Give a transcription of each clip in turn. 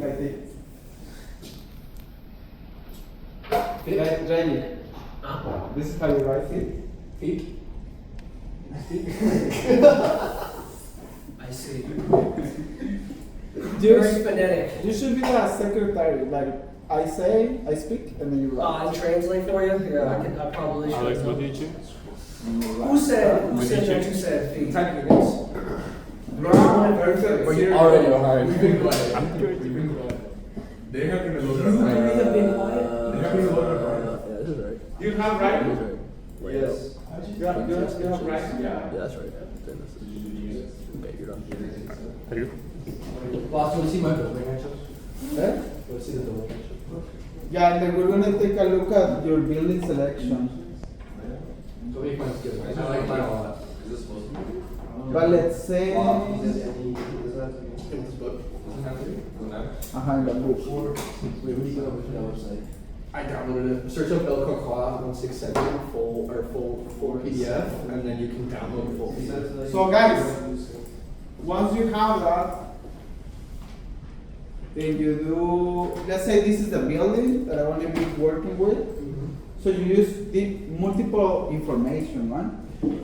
like this. Right here. This is how you write it. Feet. I see. Very phonetic. You should be the secretary. Like I say, I speak, and then you write. I translate for you? Yeah, I probably should. Alex, what did you? Who said that you said feet? But you already are. I'm They have been You three have been quiet? They have been Yeah, this is right. You have right? This is right. Yes. You have right? Yeah. Yeah, that's right. Okay, you're done. Are you? Boss, you want to see my building actually? Eh? You want to see the building actually? Yeah, and then we're gonna take a look at your building selection. So we find good. I like mine a lot. Is this supposed to be? But let's say, Is this book? Doesn't have to be? Doesn't matter? in the book. Wait, what do you go with your website? I downloaded it. Search up El Cocoa 167 full PDF, and then you can download the full PDF. So guys, once you have that, then you do, let's say this is the building that I want to be working with. So you use the multiple information, right?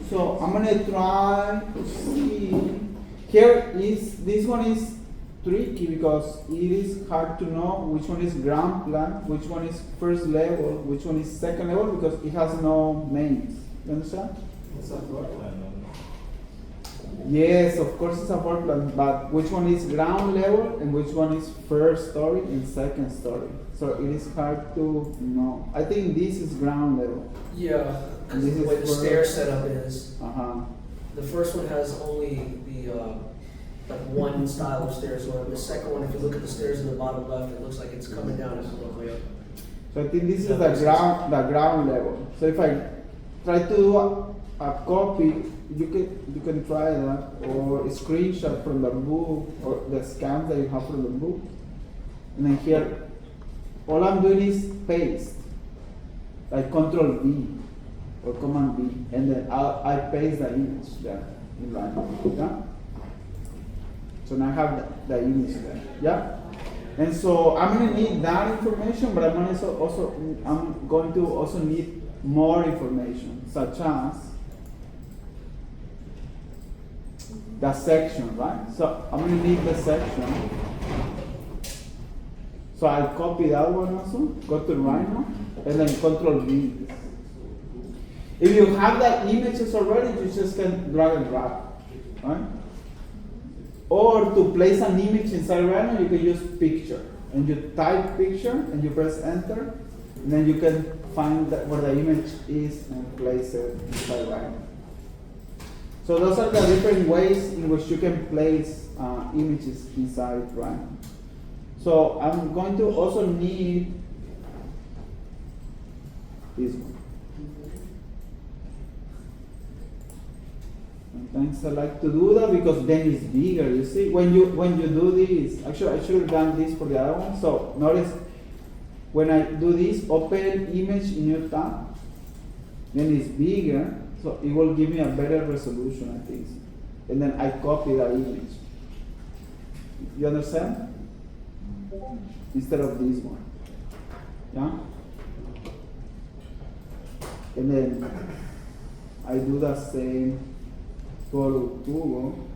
So I'm gonna try to see, here is, this one is tricky because it is hard to know which one is ground plan, which one is first level, which one is second level, because it has no names. You understand? What's that floor plan? Yes, of course it's a floor plan, but which one is ground level and which one is first story and second story? So it is hard to know. I think this is ground level. Yeah, because This the is way the for- stair setup is. Uh-huh. The first one has only the, like one style of stairs, or the second one, if you look at the stairs in the bottom left, it looks like it's coming down and going way up. So I think this is the ground level. So if I try to do a copy, you can try that, or a screenshot from the book, or the scans that you have from the book. And then here, all I'm doing is paste, like Control V or Command V, and then I paste the image there in line. Yeah. So now I have the image there. Yeah. And so I'm going to need that information, but I'm going to also need more information, such as the section, right? So I'm going to need the section. So I'll copy that one also, go to Rhino, and then Control V. If you have the images already, you just can drag and drop, right? Or to place an image inside Rhino, you can use picture. And you type picture, and you press enter, and then you can find where the image is and place it inside Rhino. So those are the different ways in which you can place images inside Rhino. So I'm going to also need this one. Sometimes I like to do that because then it's bigger. You see, when you do this, actually I should have done this for the other one. So notice when I do this, open image in new tab, then it's bigger, so it will give me a better resolution, I think. And then I copy that image. You understand? Instead of this one. Yeah? And then I do the same, go to Google,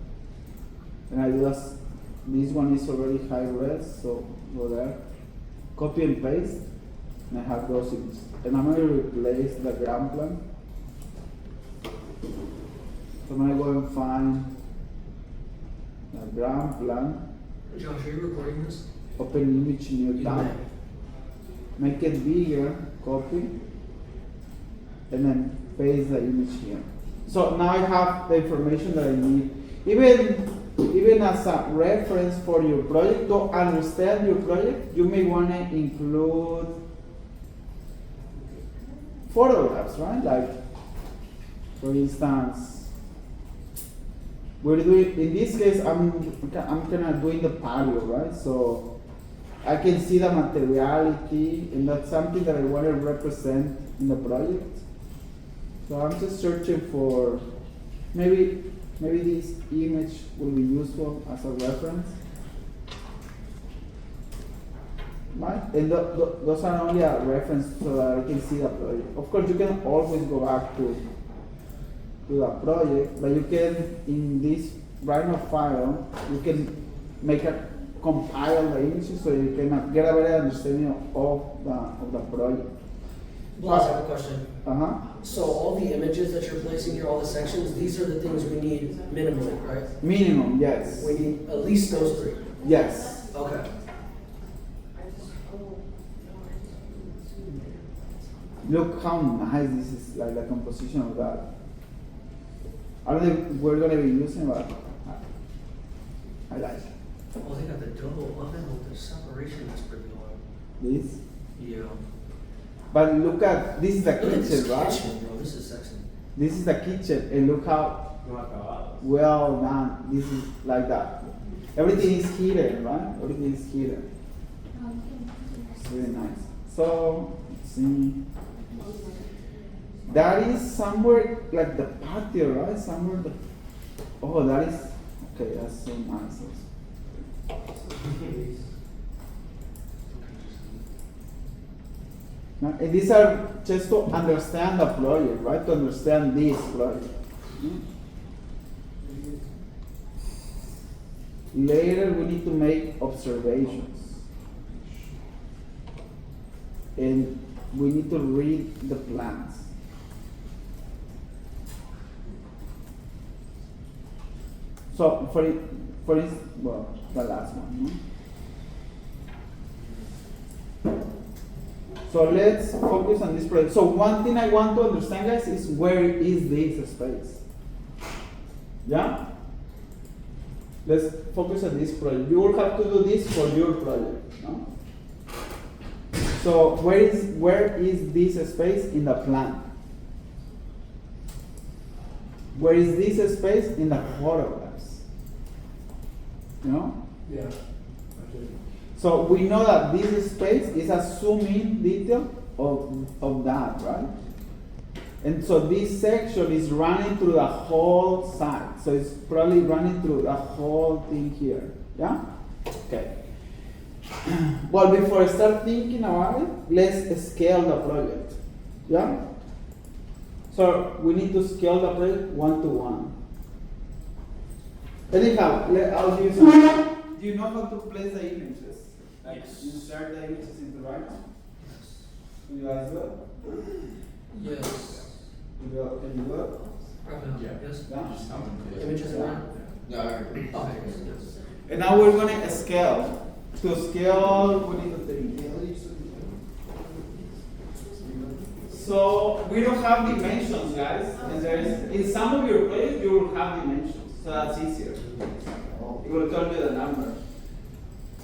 and I do this one is already high res, so go there, copy and paste, and I have those images. And I'm going to replace the ground plan. So I'm going to go and find the ground plan. Josh, are you recording this? Open image in your tab, make it bigger, copy, and then paste the image here. So now I have the information that I need. Even as a reference for your project, to understand your project, you may want to include photographs, right? Like, for instance, we're doing, in this case, I'm kind of doing the patio, right? So I can see the materiality, and that's something that I want to represent in the project. So I'm just searching for, maybe this image will be useful as a reference. right? And those are only a reference so that I can see the project. Of course, you can always go back to the project, but you can, in this Rhino file, you can make a compile the images so you can get a better understanding of the project. Blas, I have a question. Uh-huh. So all the images that you're placing here, all the sections, these are the things we need minimally, right? Minimum, yes. We need at least those three. Yes. Okay. Look how nice this is, like the composition of that. I don't think we're gonna be using, but I like it. Well, they got the double oven with the separation that's pretty long. This. Yeah. But look at, this is the Look at this kitchen, right? kitchen, bro. This is sexy. This is the kitchen, and look how well done. This is like that. Everything is hidden, right? Everything is hidden. It's really nice. So, let's see. That is somewhere like the patio, right? Somewhere the. Oh, that is. Okay, that's so nice. Now, and these are just to understand the project, right? To understand this project. Later, we need to make observations. And we need to read the plans. So, for instance, well, the last one. No? So let's focus on this project. So one thing I want to understand, guys, is where is this space? Yeah? Let's focus on this project. You will have to do this for your project. No? So where is this space in the plan? Where is this space in the photographs? You know? Yeah. So we know that this space is a zoom-in detail of that, right? And so this section is running through the whole site. So it's probably running through the whole thing here. Yeah? Okay. Well, before I start thinking about it, let's scale the project. Yeah? So we need to scale the project 1 to 1. Anyhow, I'll give you some. Do you know how to place the images? Like insert the images into right? Do you guys do it? Yes. Can you do it? Yeah. Yes. Yeah? Images in there? Yeah. Okay. Yes. And now we're gonna scale. To scale, we need to think. So we don't have dimensions, guys. And in some of your projects you will have dimensions, so that's easier. It will tell you the number.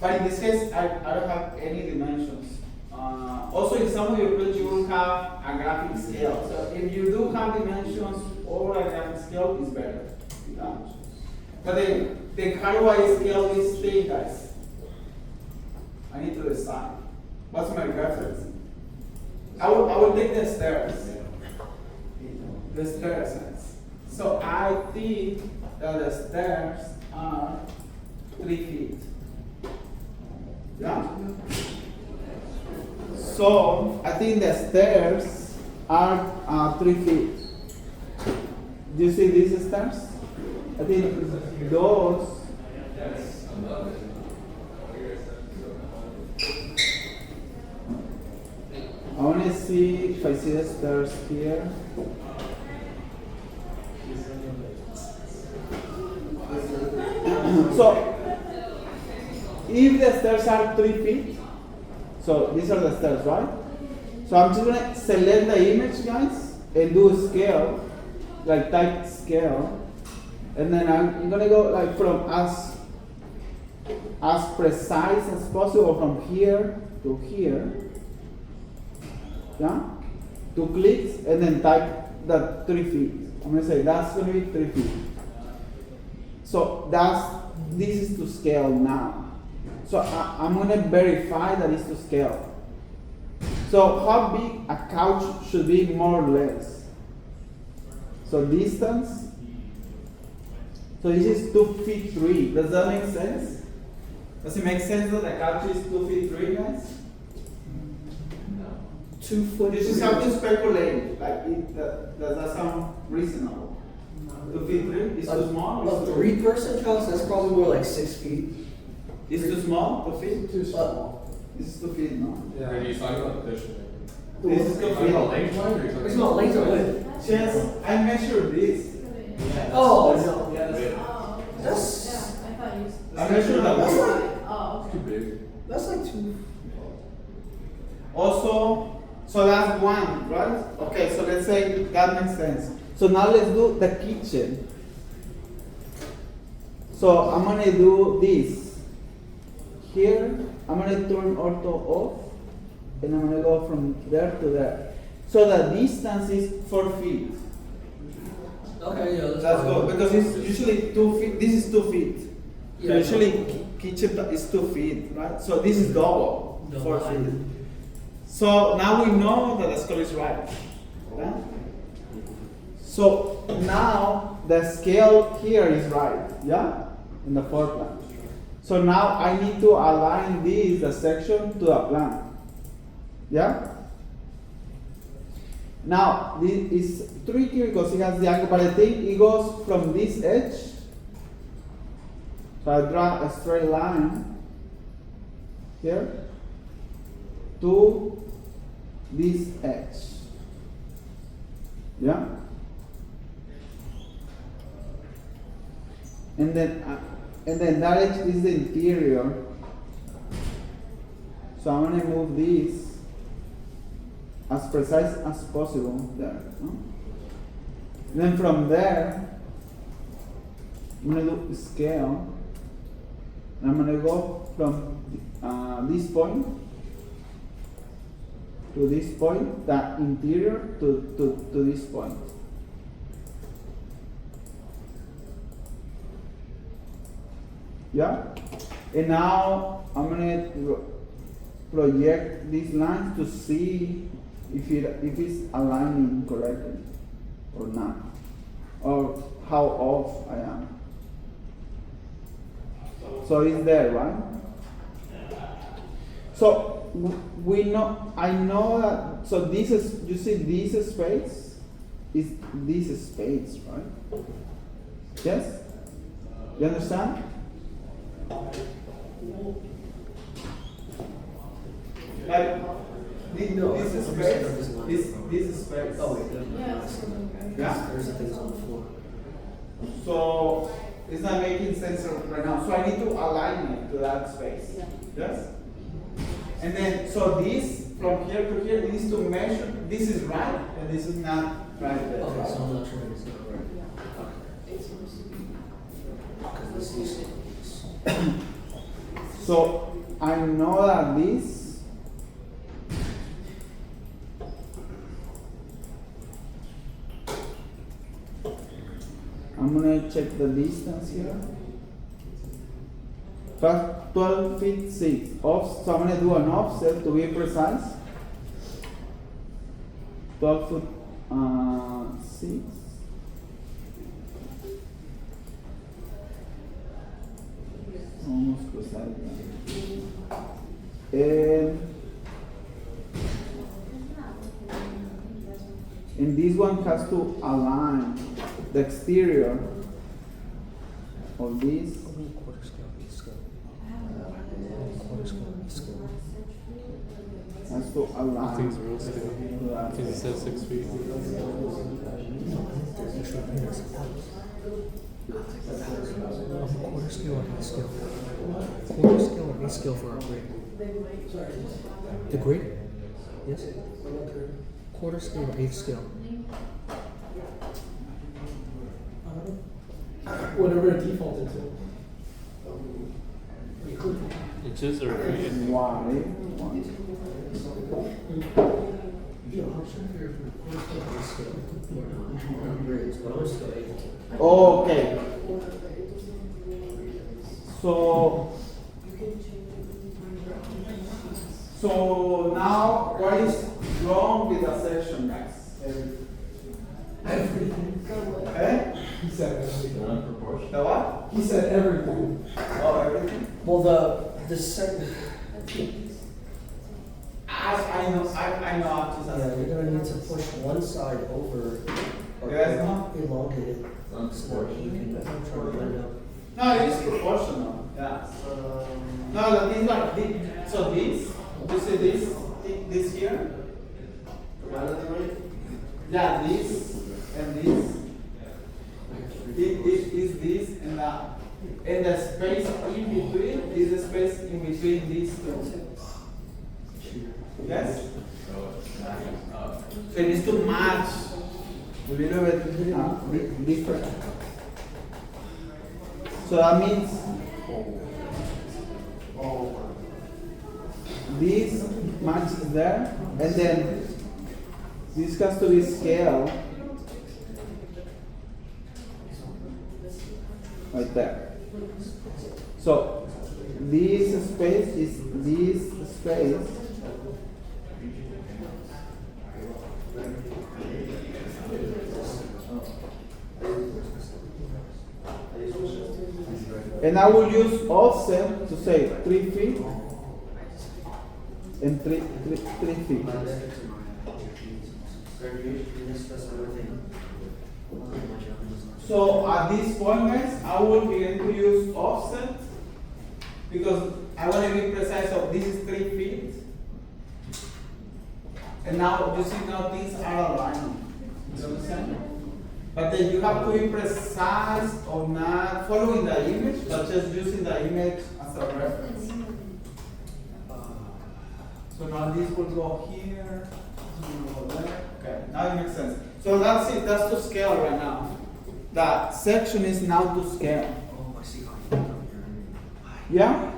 But in this case, I don't have any dimensions. Also, in some of your projects, you will have a graphic scale. So if you do have dimensions or a graphic scale, it's better. Yeah. But then how do I scale this thing, guys? I need to decide. What's my reference? I will take the stairs. The stairs. So I think that the stairs are 3 feet. Yeah? So I think the stairs are 3 feet. Do you see these stairs? I think those. I want to see if I see the stairs here. So, if the stairs are 3 feet, so these are the stairs, right? So I'm just going to select the image, guys, and do scale, like type scale. And then I'm going to go like from as precise as possible from here to here. Yeah? 2 clicks and then type that 3 feet. I'm going to say that's going to be 3 feet. So this is to scale now. So I'm going to verify that it's to scale. So how big a couch should be more or less? So distance. So this is 2 feet 3. Does that make sense? Does it make sense that the couch is 2 feet 3, guys? 2 foot. This is how to speculate. Like, does that sound reasonable? 2 feet 3? It's too small? A It's too- 3-person house, that's probably more like 6 feet. It's too small? 2 feet? Too small. This is 2 feet, no? Yeah. Are you talking about the cushion? This is Are 2 you talking about feet. lengthwise or are you talking It's not length or width. Yes, I measured this. Oh, That's- no. yeah, that's- Oh, That's- yeah, I thought you. I measured that That's one. like, Oh, Too okay. big. that's like 2. Also, so that's one, right? Okay, so let's say that makes sense. So now let's do the kitchen. So I'm gonna do this. Here, I'm gonna turn ortho off, and I'm gonna go from there to there. So the distance is 4 feet. Okay, yeah, That's good, because it's usually 2 feet, this is 2 feet. So Yeah. usually kitchen is 2 feet, right? So this is double, Double 4 height. feet. So now we know that the scale is right. Yeah? So now the scale here is right, yeah? In the floor plan. So now I need to align this, the section, to the plan. Yeah? Now, this is tricky because it has the angle, but I think it goes from this edge. So I draw a straight line here to this edge. Yeah? And then that edge is the interior. So I'm gonna move this as precise as possible there. No? And then from there, I'm gonna do scale. And I'm gonna go from this point to this point, the interior to this point. Yeah? And now I'm gonna project these lines to see if it's aligning correctly or not, or how off I am. So it's there, right? So we know, I know that, so this is, you see this space is this space, right? Yes? You understand? Like, No, this I'm is just space, gonna design this it. is space. Oh, wait, no. Yeah, it's something right. Yeah? There's the things on the floor. So it's not making sense right now. So I need to align it to that space. Yes? And then, so this from here to here, it needs to measure. This is right, and this is not right there. Okay, so I'm not sure it's not right. Because this is. So I know that this I'm gonna check the distance here. First 12 feet 6 off, so I'm gonna do an offset to be precise. 12 foot 6. Almost precise. And this one has to align the exterior of this. Quarter scale, eighth scale. Quarter scale, eighth scale. Has to align. Things real still. to that. Because it says 6 feet. Quarter scale or eighth scale? Quarter scale or eighth scale for our grade? The grade? Yes? Quarter scale or eighth scale? Whatever it defaulted to. Inches or feet? Why? Okay. So now what is wrong with the section, guys? Everything. Eh? He said everything. The what? He said everything. Oh, everything. Well, the second. I I know. I'm just Yeah, asking. you're gonna need to push one side over or Yes, no? elongate it so that you can try to line up. No, it is proportional. Yeah. No, these are so this. You see this here? Yeah, this and this. It is this and the space in between is the space in between these two. Yes? So it needs to match a little bit different. So that means this matches there, and then this has to be scaled right there. So this space is this space. And I will use offset to say 3 feet and 3 feet. So at this point, guys, I will begin to use offset because I want to be precise. So this is 3 feet, and now you see now things are aligned. You understand? But then you have to be precise of not following the image, but just using the image as a reference. So now this will go here, this will go there. Okay, now it makes sense. So that's it, that's to scale right now. That section is now to scale. Oh, I see. Yeah?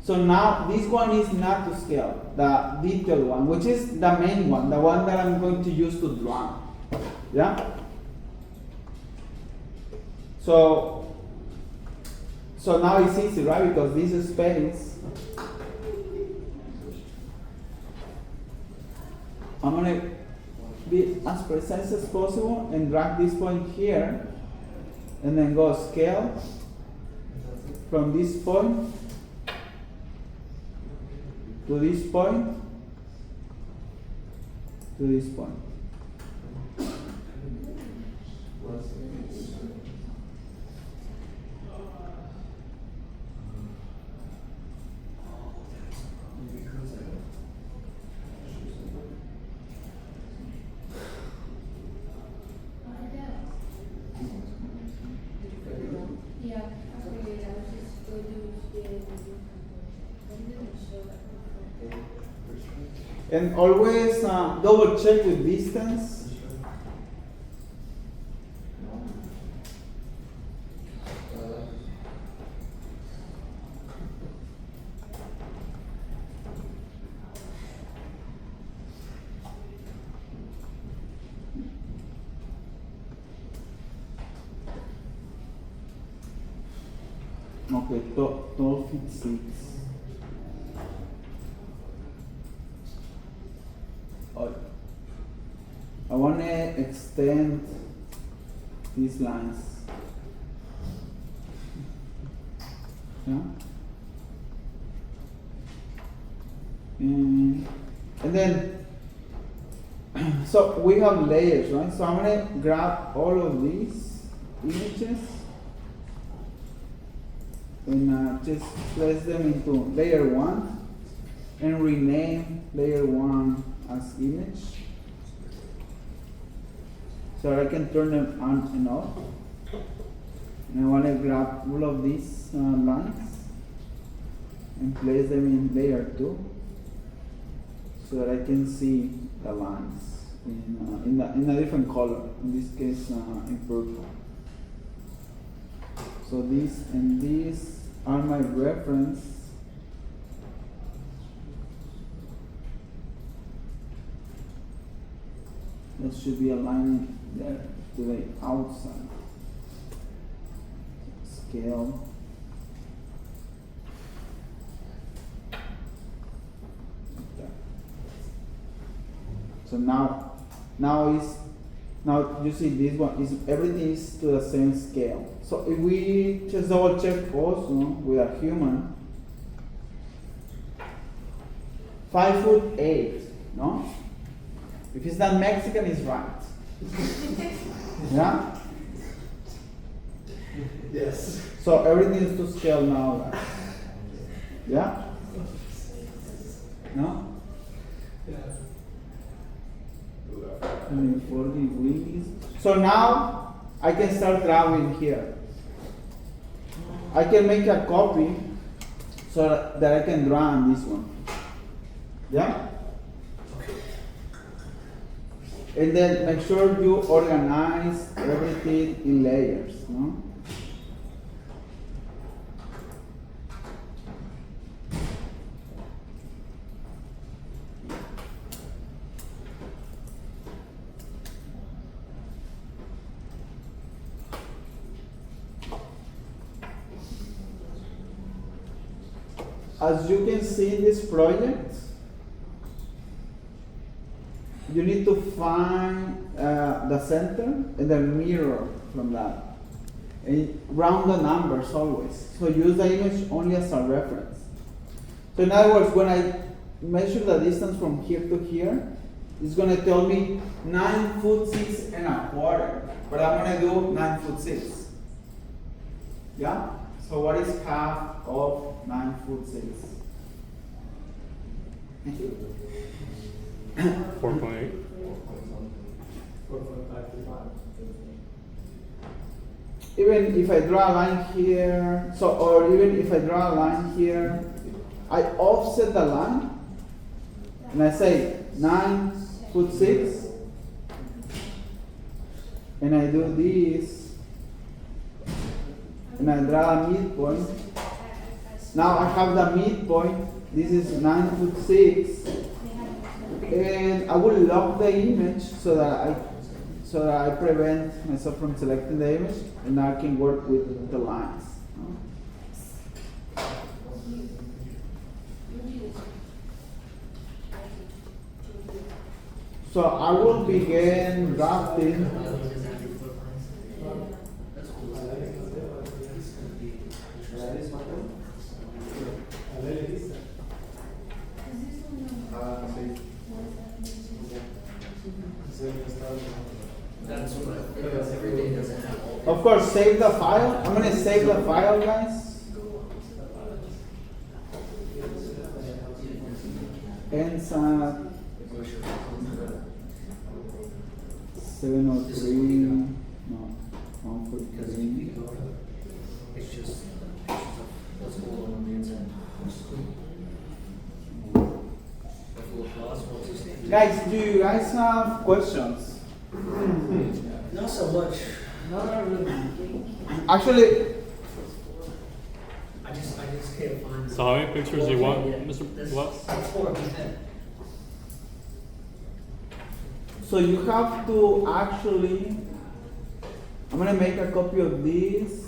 So now this one is not to scale, the detailed one, which is the main one, the one that I'm going to use to draw. Yeah? So now it's easy, right? Because this space, I'm gonna be as precise as possible and drag this point here, and then go scale from this point to this point to this point. Yeah, I figured I was just going to And always double check with distance. Okay, 12 feet 6. I want to extend these lines. Yeah? And then, so we have layers, right? So I'm going to grab all of these images and just place them into layer 1 and rename layer 1 as image. So I can turn them on and off. And I want to grab all of these lines and place them in layer 2 so that I can see the lines in a different color, in this case in purple. So these and these are my reference. That should be aligning there to the outside. Scale. Okay. So now you see this one is everything is to the same scale. So if we just double check also with a human, 5'8", no? If it's not Mexican, it's right. Yeah? Yes. So everything is to scale now. Guys. Yeah? No? I mean, 40 wings. So now I can start drawing here. I can make a copy so that I can draw on this one. Yeah? And then make sure you organize everything in layers. No? As you can see in this project, you need to find the center and then mirror from that. And round the numbers always. So use the image only as a reference. So in other words, when I measure the distance from here to here, it's going to tell me 9 foot 6 and a quarter. But I'm going to do 9 foot 6. Yeah? So what is half of 9 foot 6? 4.8. Even if I draw a line here, or even if I draw a line here, I offset the line and I say 9 foot 6 and I do this and I draw a midpoint. Now I have the midpoint. This is 9 foot 6, and I will lock the image so that I prevent myself from selecting the image, and I can work with the lines. So I will begin drafting. That's what because everything doesn't have all. Of course, save the file. I'm gonna save the file, guys. NSAT 703. No, 143. It's just what's going on the inside. Guys, do you guys have questions? Not so much. Actually, I just can't find. So how many pictures do you want, Yeah, Mr. that's- Lutz? that's four of them. so you have to actually, I'm gonna make a copy of this.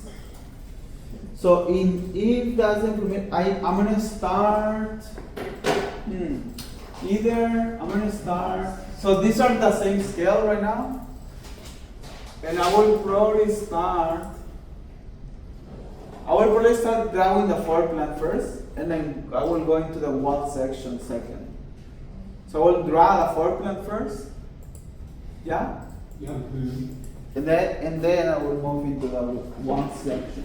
So if that's implement, I'm gonna start, so these are the same scale right now. And I will probably start drawing the floor plan first, and then I will go into the wall section second. So I will draw the floor plan first. Yeah? Yeah. And then I will move into the wall section.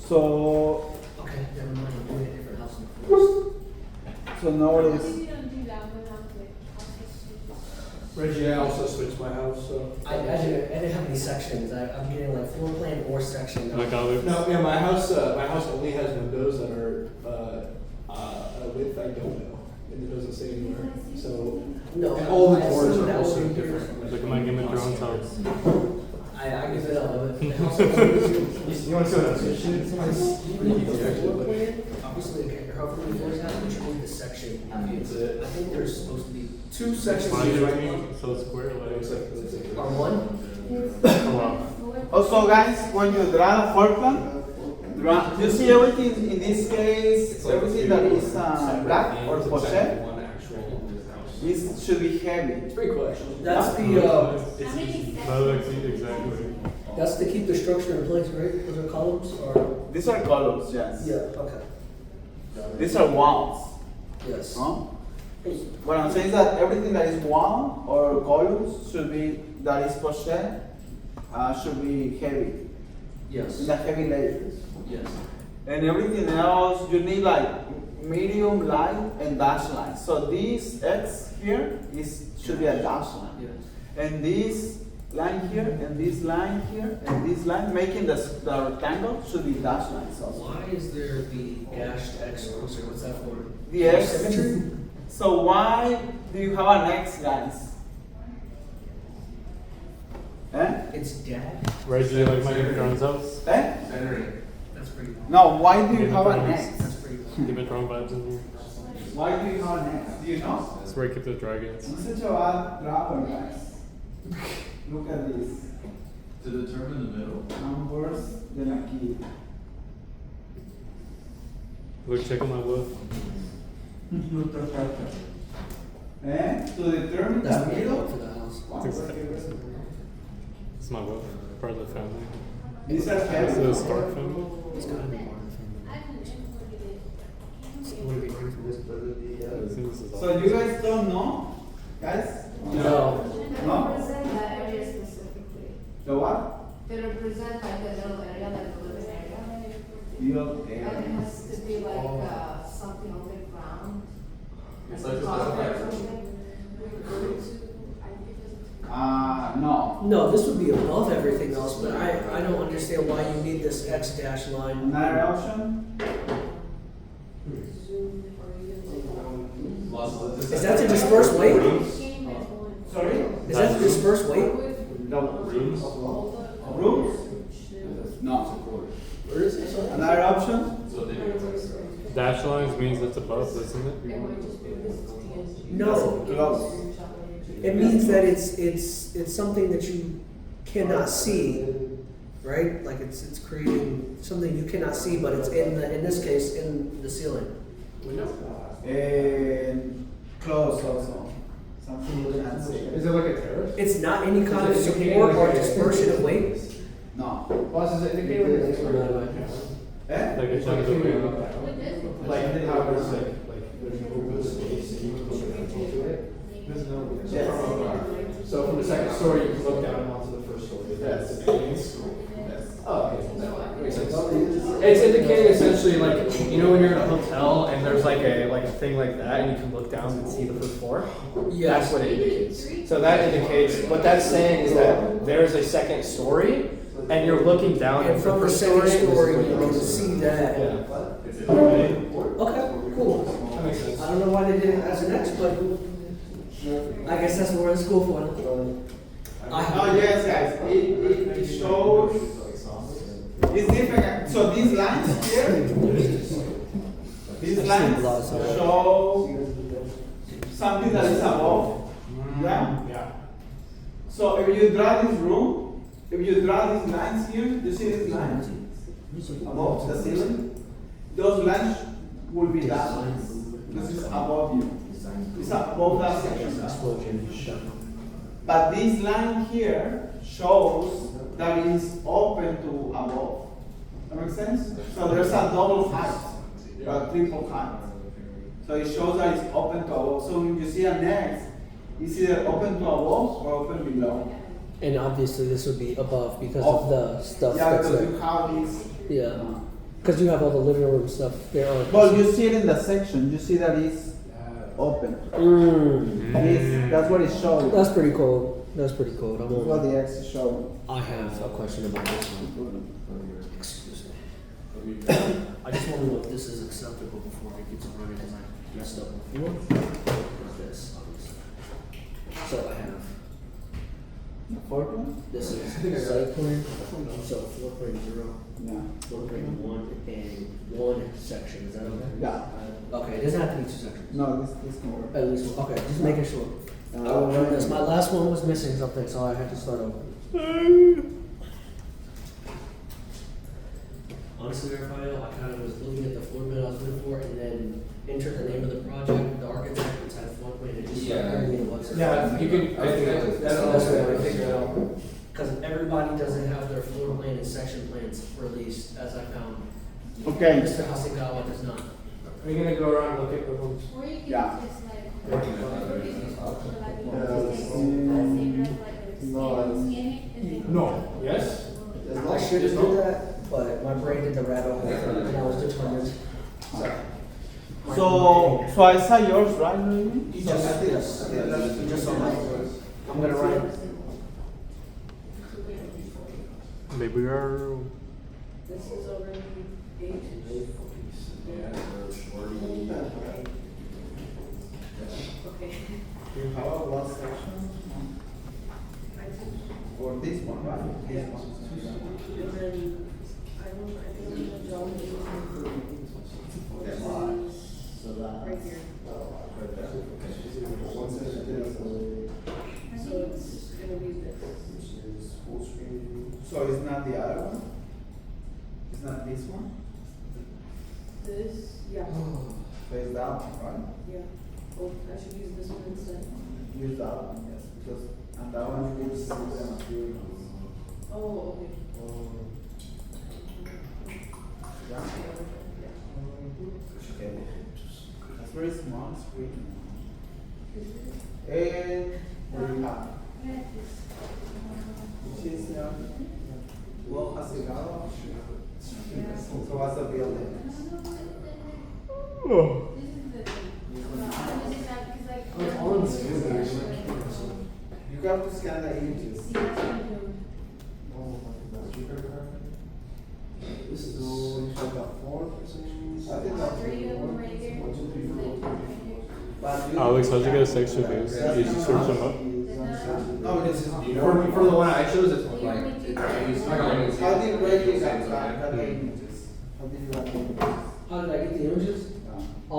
So Okay, never mind. I'm doing a different house first. so notice. If you don't do that, then I'll quit. I'll just- Reggie, I also switched my house, so. I didn't have any sections. I'm getting like floor plan or section. Like Alex? No, yeah, my house only has windows that are a width I don't know, and it doesn't say anywhere. So No, and all the I doors assumed are that would also be different. Like my Game of Thrones house. I give it up. But the house You want to see what that's it's floor plan, obviously, okay, however many floors have, but you need the section. That's it. I think there's supposed to be two sections Mine here, is right? so square Looks like. like On one? Oh wow. Also, guys, when you draw the floor plan, you see everything in this case, everything that is black or pochette, one actual house. this should be heavy. It's pretty cool actually. That's the, How many That looks exactly. that's to keep the structure in place, right? Those are columns or? These are columns, yes. Yeah, okay. These are walls. Yes. Huh? What I'm saying is that everything that is wall or columns should be, that is pochette, should be heavy, Yes. in the heavy layers. Yes. And everything else, you need like medium, light, and dash line. So this X here should be a dash line. Yes. And this line here, and this line here, and this line, making the rectangle should be dash lines also. Why is there the dashed X? I'm sorry, what's that for? The X. Symmetry? So why do you have an X, guys? Eh? It's dashed? Right, do you like my Game of Thrones house? Eh? That's pretty cool. No, why do you Game have of an Thrones. X? That's pretty cool. Game of Thrones vibes in here. Why do you have an X? Do you know? That's where I keep the dragons. I'm such a bad dragon, guys. Look at this. To determine the middle. I'm worse than a kid. Look, check on my wolf. Eh? To determine That's the pretty cool middle. for the house. It's my wolf, part of the family. These are It's heavy. the Stark family. It's gotta be part of the family. I didn't include it. Would it be great for this? I think this is all. So you guys don't know? Guys? No. No? Represent that area specifically. The what? They represent like the little area, like the living area. Field And it area. has to be like, something on the ground. It's like a Concrete or specified. something. No. No, this would be above everything else, but I don't understand why you need this X dash line. Another option? Is that to disperse weight? Sorry? Is that to disperse weight? Rooms? No. Another option? So they Dash lines means it's above, doesn't it? No. Close. It means that it's something that you cannot see, right? Like it's creating something you cannot see, but it's in this case in the ceiling. And close also. Something you can't see. Is it like a terrace? It's not any kind of support or dispersion of weight. No. Plus, is it indicated? Eh? Like a chunk of weight. Like how there's there's open space and you can look down into it. Yes. So from the second story, you can look down onto the first story. That's the main school. Oh, okay. That makes sense. It's indicating essentially like, you know when you're in a hotel and there's like a thing like that and you can look down and see the first floor? Yes. That's what it indicates. So that indicates, what that's saying is that there's a second story and you're looking down And at from the first second story, this is you what can see that. Yeah. Okay, cool. That makes sense. I don't know why they did it as an X, but I guess that's what we're in school for. Oh yes, guys. It shows. It's different. So these lines here, these lines show something that is above. Yeah. Yeah. So if you draw this room, if you draw these lines here, you see these lines above the ceiling. Those lines will be that lines. This is above you. It's above that section. But this line here shows that it is open to above. That makes sense? So there's a double height, a triple height. So it shows that it's open to above. So when you see an X, it's either open to above or open below. And obviously this would be above because of the stuff Yeah, that's because there. you have this. Yeah. Because you have all the living room stuff there. Well, you see it in the section. You see that it's open. That's what it's showing. That's pretty cool. That's pretty cool. That's what the X is showing. I have a question about this one. Excuse me. I just want to know if this is acceptable before it gets running because I messed up before. Like this. So I have. This is site plan. So 4.0, Yeah. 4.1, and one section. Is that okay? Yeah. Okay, it doesn't have to be two sections. No, this can work. At least, okay, just making sure. I will run this. My last one was missing something, so I had to start over. Honestly, Raphael, I kind of was looking at the floor plan I was looking for, and then entered the name of the project, the architect, it's had a floor plan, and just started bringing in what's. Yeah, you can, I think that's the best way to figure it out. Because everybody doesn't have their floor plan and section plans released, as I found. Okay. Mr. Hasegawa does not. Are you gonna go around and look at the ones? Or you can Yeah. just like. Yeah, No. Yes? I should have did that, but my brain did the rabbit hole and I was determined. So I saw yours, right, Raymond? You just, yes, you just saw mine. I'm gonna write. Maybe we are. This is already 8. Okay. How about last section? Or this one, right? This one. And then, I think the John is right here. So it's gonna be this. So it's not the other one? It's not this one? This, yeah, So it's that one, right? yeah. Oh, I should use this one instead. Use that one, yes, because, and that one you will see the materials. Oh, okay. Yeah. Okay. That's very small screen. And what do you have? She's well castigado. So what's the building? You got to scan the images. This is like a fourth or something. I think that's but you- Alex, how'd you get 6 reviews? You just search them up? No, this is. For the one I chose, it's like. How did you rate it? How did you rate the images? How did I get the images?